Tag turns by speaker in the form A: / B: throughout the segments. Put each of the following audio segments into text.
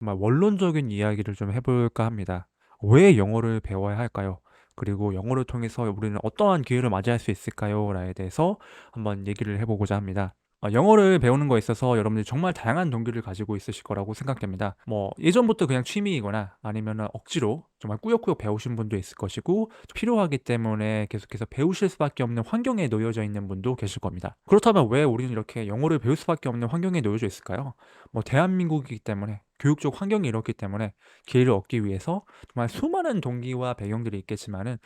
A: 정말 원론적인 이야기를 좀 해 볼까 합니다. 왜 영어를 배워야 할까요? 그리고 영어를 통해서 우리는 어떠한 기회를 맞이할 수 있을까요?"에 대해서 한번 얘기를 해 보고자 합니다. 영어를 배우는 거에 있어서 여러분들이 정말 다양한 동기를 가지고 있으실 거라고 생각됩니다. 뭐 예전부터 그냥 취미이거나 아니면은 억지로 정말 꾸역꾸역 배우신 분도 있을 것이고, 필요하기 때문에 계속해서 배우실 수밖에 없는 환경에 놓여져 있는 분도 계실 겁니다. 그렇다면 왜 우리는 이렇게 영어를 배울 수밖에 없는 환경에 놓여져 있을까요? 뭐 대한민국이기 때문에, 교육적 환경이 이렇기 때문에, 기회를 얻기 위해서 정말 수많은 동기와 배경들이 있겠지만은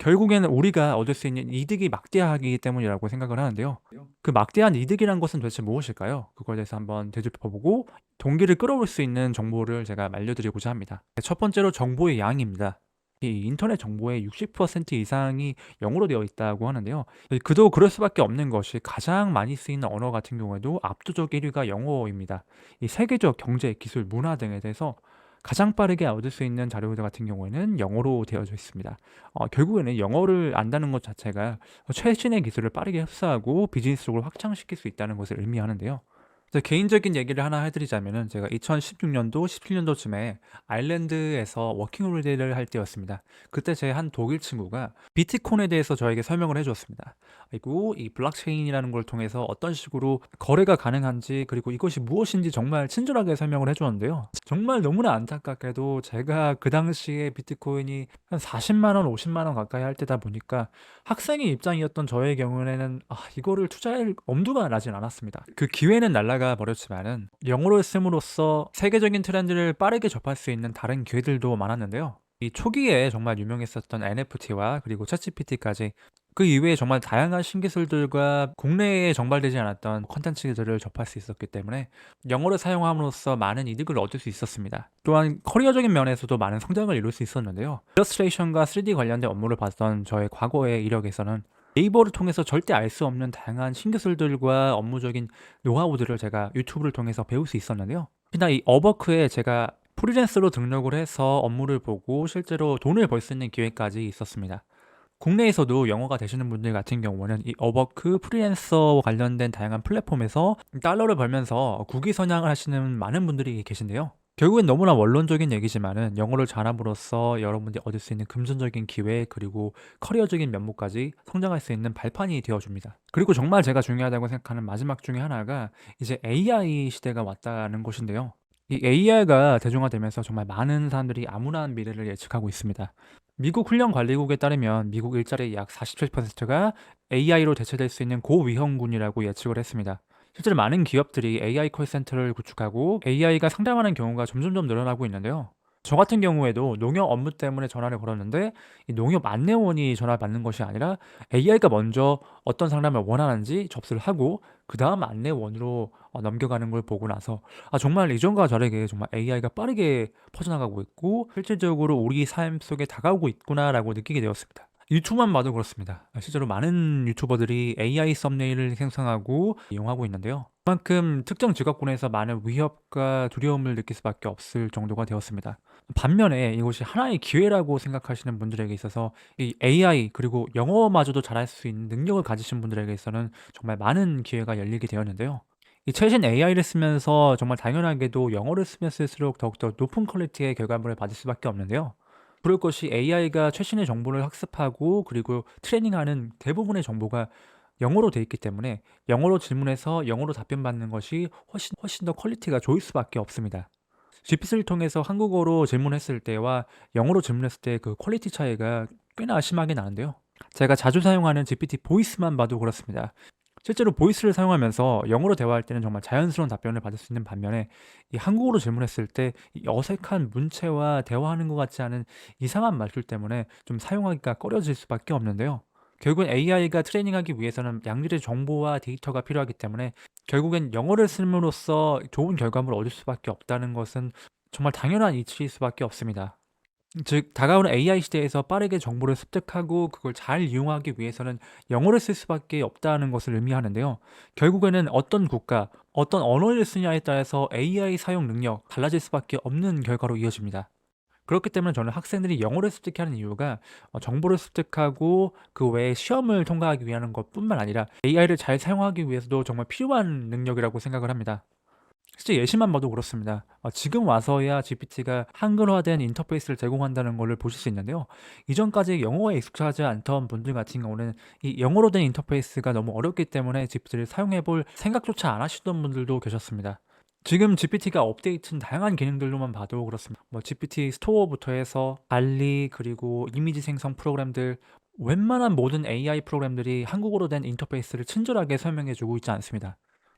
A: 결국에는 우리가 얻을 수 있는 이득이 막대하기 때문이라고 생각을 하는데요. 그 막대한 이득이란 것은 도대체 무엇일까요? 그거에 대해서 한번 되짚어 보고 동기를 끌어올 수 있는 정보를 제가 알려드리고자 합니다. 첫 번째로 정보의 양입니다. 이 인터넷 정보의 60% 이상이 영어로 되어 있다고 하는데요. 그도 그럴 수밖에 없는 것이, 가장 많이 쓰이는 언어 같은 경우에도 압도적 1 위가 영어입니다. 이 세계적 경제, 기술, 문화 등에 대해서 가장 빠르게 얻을 수 있는 자료들 같은 경우에는 영어로 되어져 있습니다. 결국에는 영어를 안다는 것 자체가 최신의 기술을 빠르게 흡수하고 비즈니스적으로 확장시킬 수 있다는 것을 의미하는데요. 그래서 개인적인 얘기를 하나 해 드리자면은, 제가 2016 년도 17 년도쯤에 아일랜드에서 워킹 홀리데이를 할 때였습니다. 그때 제 한 독일 친구가 비트코인에 대해서 저에게 설명을 해 주었습니다. 그리고 이 블록체인이라는 걸 통해서 어떤 식으로 거래가 가능한지, 그리고 이것이 무엇인지 정말 친절하게 설명을 해 주었는데요. 정말 너무나 안타깝게도 제가 그 당시에 비트코인이 한 40만 원, 50만 원 가까이 할 때다 보니까 학생의 입장이었던 저의 경우에는 이거를 투자할 엄두가 나진 않았습니다. 그 기회는 날아가 버렸지만은 영어를 씀으로써 세계적인 트렌드를 빠르게 접할 수 있는 다른 기회들도 많았는데요. 이 초기에 정말 유명했었던 NFT와 그리고 챗GPT까지, 그 이외에 정말 다양한 신기술들과 국내에 정발되지 않았던 콘텐츠들을 접할 수 있었기 때문에 영어를 사용함으로써 많은 이득을 얻을 수 있었습니다. 또한 커리어적인 면에서도 많은 성장을 이룰 수 있었는데요. 일러스트레이션과 3D 관련된 업무를 봤던 저의 과거의 이력에서는 네이버를 통해서 절대 알 수 없는 다양한 신기술들과 업무적인 노하우들을 제가 유튜브를 통해서 배울 수 있었는데요. 특히나 이 업워크에 제가 프리랜서로 등록을 해서 업무를 보고 실제로 돈을 벌 수 있는 기회까지 있었습니다. 국내에서도 영어가 되시는 분들 같은 경우는 이 업워크, 프리랜서 관련된 다양한 플랫폼에서 달러를 벌면서 국위선양을 하시는 많은 분들이 계신데요. 결국엔 너무나 원론적인 얘기지만은 영어를 잘함으로써 여러분들이 얻을 수 있는 금전적인 기회, 그리고 커리어적인 면모까지 성장할 수 있는 발판이 되어 줍니다. 그리고 정말 제가 중요하다고 생각하는 마지막 중에 하나가 이제 AI 시대가 왔다는 것인데요. 이 AI가 대중화되면서 정말 많은 사람들이 암울한 미래를 예측하고 있습니다. 미국 훈련관리국에 따르면 미국 일자리의 약 47%가 AI로 대체될 수 있는 고위험군이라고 예측을 했습니다. 실제로 많은 기업들이 AI 콜센터를 구축하고 AI가 상담하는 경우가 점점점 늘어나고 있는데요. 저 같은 경우에도 농협 업무 때문에 전화를 걸었는데, 이 농협 안내원이 전화를 받는 것이 아니라 AI가 먼저 어떤 상담을 원하는지 접수를 하고 그 다음 안내원으로 넘겨가는 걸 보고 나서, 정말 이전과 다르게 정말 AI가 빠르게 퍼져나가고 있고 실질적으로 우리 삶 속에 다가오고 있구나라고 느끼게 되었습니다. 유튜브만 봐도 그렇습니다. 실제로 많은 유튜버들이 AI 썸네일을 생성하고 이용하고 있는데요. 그만큼 특정 직업군에서 많은 위협과 두려움을 느낄 수밖에 없을 정도가 되었습니다. 반면에 이것이 하나의 기회라고 생각하시는 분들에게 있어서, 이 AI 그리고 영어마저도 잘할 수 있는 능력을 가지신 분들에게 있어서는 정말 많은 기회가 열리게 되었는데요. 이 최신 AI를 쓰면서 정말 당연하게도 영어를 쓰면 쓸수록 더욱더 높은 퀄리티의 결과물을 받을 수밖에 없는데요. 그럴 것이, AI가 최신의 정보를 학습하고 그리고 트레이닝하는 대부분의 정보가 영어로 돼 있기 때문에 영어로 질문해서 영어로 답변받는 것이 훨씬 더 퀄리티가 좋을 수밖에 없습니다. GPT를 통해서 한국어로 질문했을 때와 영어로 질문했을 때 그 퀄리티 차이가 꽤나 심하게 나는데요. 제가 자주 사용하는 GPT 보이스만 봐도 그렇습니다. 실제로 보이스를 사용하면서 영어로 대화할 때는 정말 자연스러운 답변을 받을 수 있는 반면에, 이 한국어로 질문했을 때 이 어색한 문체와 대화하는 것 같지 않은 이상한 말투 때문에 좀 사용하기가 꺼려질 수밖에 없는데요. 결국엔 AI가 트레이닝하기 위해서는 양질의 정보와 데이터가 필요하기 때문에 결국엔 영어를 씀으로써 좋은 결과물을 얻을 수밖에 없다는 것은 정말 당연한 이치일 수밖에 없습니다. 즉 다가오는 AI 시대에서 빠르게 정보를 습득하고 그걸 잘 이용하기 위해서는 영어를 쓸 수밖에 없다는 것을 의미하는데요. 결국에는 어떤 국가, 어떤 언어를 쓰냐에 따라서 AI 사용 능력 달라질 수밖에 없는 결과로 이어집니다. 그렇기 때문에 저는 학생들이 영어를 습득해야 하는 이유가, 정보를 습득하고 그 외에 시험을 통과하기 위한 것뿐만 아니라 AI를 잘 사용하기 위해서도 정말 필요한 능력이라고 생각을 합니다. 실제 예시만 봐도 그렇습니다. 지금 와서야 GPT가 한글화된 인터페이스를 제공한다는 거를 보실 수 있는데요. 이전까지 영어에 익숙하지 않던 분들 같은 경우는 이 영어로 된 인터페이스가 너무 어렵기 때문에 GPT를 사용해 볼 생각조차 안 하시던 분들도 계셨습니다. 지금 GPT가 업데이트된 다양한 기능들로만 봐도 그렇습니다. 뭐 GPT 스토어부터 해서 달리, 그리고 이미지 생성 프로그램들, 웬만한 모든 AI 프로그램들이 한국어로 된 인터페이스를 친절하게 설명해 주고 있지 않습니다.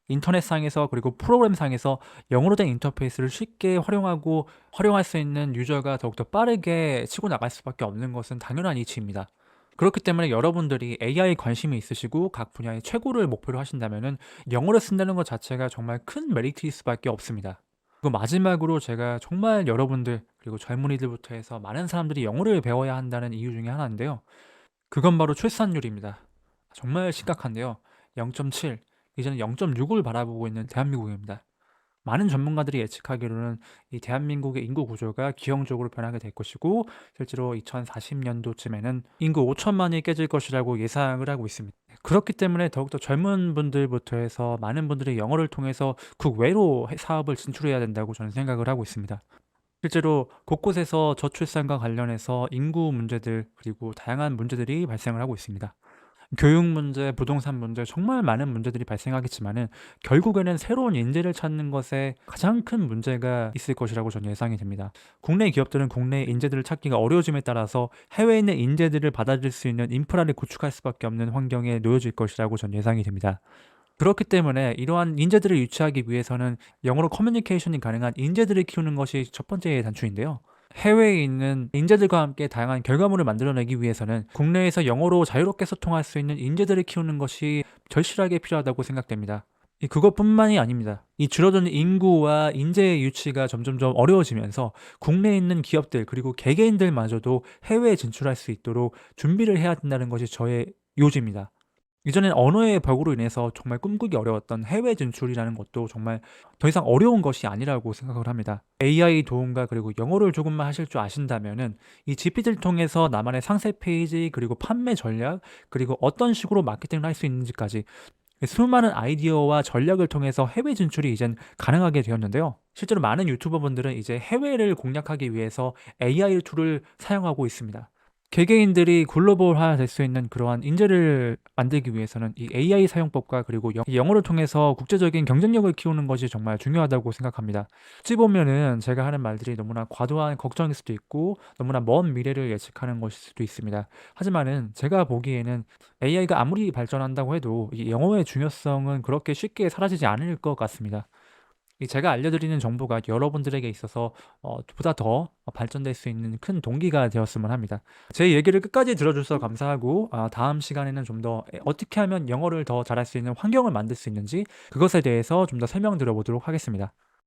A: 인터넷상에서, 그리고 프로그램상에서 영어로 된 인터페이스를 쉽게 활용할 수 있는 유저가 더욱더 빠르게 치고 나갈 수밖에 없는 것은 당연한 이치입니다. 그렇기 때문에 여러분들이 AI 관심이 있으시고 각 분야의 최고를 목표로 하신다면은 영어를 쓴다는 것 자체가 정말 큰 메리트일 수밖에 없습니다. 그리고 마지막으로 제가 정말 여러분들, 그리고 젊은이들부터 해서 많은 사람들이 영어를 배워야 한다는 이유 중에 하나인데요. 그건 바로 출산율입니다. 정말 심각한데요. 0.7, 이제는 0.6을 바라보고 있는 대한민국입니다. 많은 전문가들이 예측하기로는 이 대한민국의 인구 구조가 기형적으로 변하게 될 것이고, 실제로 2040년도쯤에는 인구 5천만이 깨질 것이라고 예상을 하고 있습니다. 그렇기 때문에 더욱더 젊은 분들부터 해서 많은 분들이 영어를 통해서 국외로 사업을 진출해야 된다고 저는 생각을 하고 있습니다. 실제로 곳곳에서 저출산과 관련해서 인구 문제들, 그리고 다양한 문제들이 발생을 하고 있습니다. 교육 문제, 부동산 문제, 정말 많은 문제들이 발생하겠지만은 결국에는 새로운 인재를 찾는 것에 가장 큰 문제가 있을 것이라고 저는 예상이 됩니다. 국내 기업들은 국내 인재들을 찾기가 어려워짐에 따라서 해외에 있는 인재들을 받아들일 수 있는 인프라를 구축할 수밖에 없는 환경에 놓여질 것이라고 저는 예상이 됩니다. 그렇기 때문에 이러한 인재들을 유치하기 위해서는 영어로 커뮤니케이션이 가능한 인재들을 키우는 것이 첫 번째 단추인데요. 해외에 있는 인재들과 함께 다양한 결과물을 만들어내기 위해서는 국내에서 영어로 자유롭게 소통할 수 있는 인재들을 키우는 것이 절실하게 필요하다고 생각됩니다. 그것뿐만이 아닙니다. 이 줄어드는 인구와 인재 유치가 점점점 어려워지면서 국내에 있는 기업들, 그리고 개개인들마저도 해외에 진출할 수 있도록 준비를 해야 된다는 것이 저의 요지입니다. 이전엔 언어의 벽으로 인해서 정말 꿈꾸기 어려웠던 해외 진출이라는 것도 정말 더 이상 어려운 것이 아니라고 생각을 합니다. AI 도움과, 그리고 영어를 조금만 하실 줄 아신다면은 이 GPT를 통해서 나만의 상세 페이지, 그리고 판매 전략, 그리고 어떤 식으로 마케팅을 할 수 있는지까지 수많은 아이디어와 전략을 통해서 해외 진출이 이젠 가능하게 되었는데요. 실제로 많은 유튜버분들은 이제 해외를 공략하기 위해서 AI 툴을 사용하고 있습니다. 개개인들이 글로벌화 될 수 있는 그러한 인재를 만들기 위해서는 이 AI 사용법과, 그리고 이 영어를 통해서 국제적인 경쟁력을 키우는 것이 정말 중요하다고 생각합니다. 어찌 보면은 제가 하는 말들이 너무나 과도한 걱정일 수도 있고 너무나 먼 미래를 예측하는 것일 수도 있습니다. 하지만은 제가 보기에는 AI가 아무리 발전한다고 해도 이 영어의 중요성은 그렇게 쉽게 사라지지 않을 것 같습니다. 이 제가 알려드리는 정보가 여러분들에게 있어서 보다 더 발전될 수 있는 큰 동기가 되었으면 합니다. 제 얘기를 끝까지 들어주셔서 감사하고, 다음 시간에는 좀 더 어떻게 하면 영어를 더 잘할 수 있는 환경을 만들 수 있는지, 그것에 대해서 좀 더 설명드려 보도록 하겠습니다.